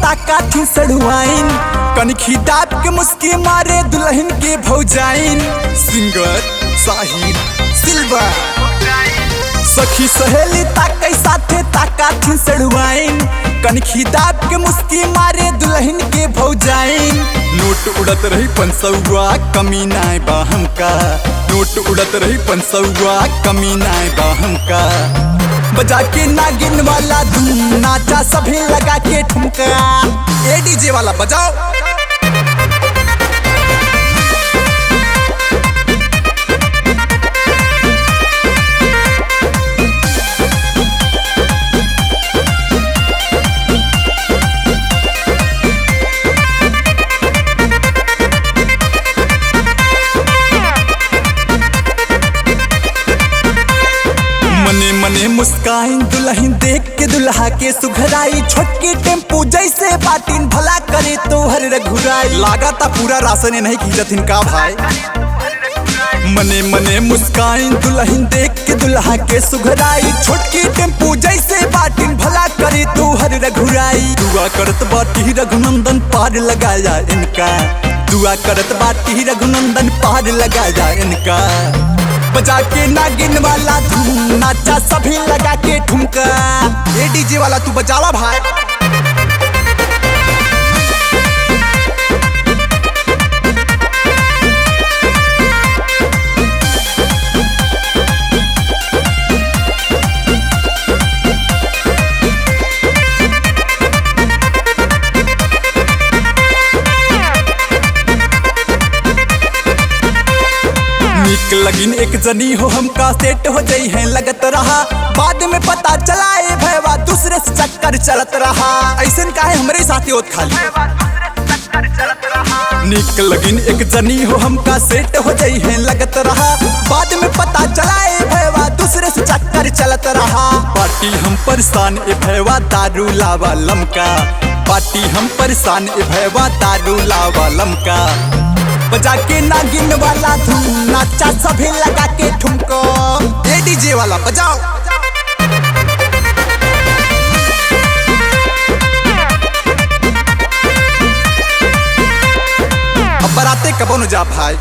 ताका थी सड़ुआइन, कनखी दाब के मुस्की मारे दुल्हन के भौजाइन। सिंगर साहिल सिल्वा सखी सहेली ताकई साथे ताका थी सड़ुआइन, कनखी दाब के मुस्की मारे दुल्हन के भौजाइन। नोट उड़त रही 500 कमी नाय बा हमका, नोट उड़त रही 500 कमी नाय बा हमका। बजा के नागिन वाला धूम नाचा सभी लगा के ठुमका। ए डीजे वाला बजाओ। मने मने मुस्काइन दुल्हन देख के दुल्हा के सुघराई, छोटकी टेम्पू जैसे बाटिन भला करे तो हर रघुराई। लागता पूरा राशन नहीं खींचथिन का भाई। मने मने मुस्काइन दुल्हन देख के दुल्हा के सुघराई, छोटकी टेम्पू जैसे बाटिन भला करे तो हर रघुराई। दुआ करत बाटी रघुनंदन पार लगाया इनका, दुआ करत बाटी रघुनंदन पार लगाया इनका। बजा के नागिन वाला धूम नाचा सभी लगा के ठुमका। ए डीजे वाला तू बजावा भाई। निक लगिन एक जनी हो हमका सेट हो जाई है लगत रहा, बाद में पता चला ए भैया दूसरे से चक्कर चलत रहा। ऐसन काहे हमरे साथी होत खाली। निक लगिन एक जनी हो हमका सेट हो जाई है लगत रहा, बाद में पता चला ए भैया दूसरे से चक्कर चलत रहा। पार्टी हम परेशान ए भैया दारू लावा लमका, पार्टी हम परेशान ए भैया दारू लावा लमका। बजा के नागिन वाला धूम नाचा सभी लगा के ठुमको। ए डीजे वाला बजाओ। अब बराते कबो न जा भाई।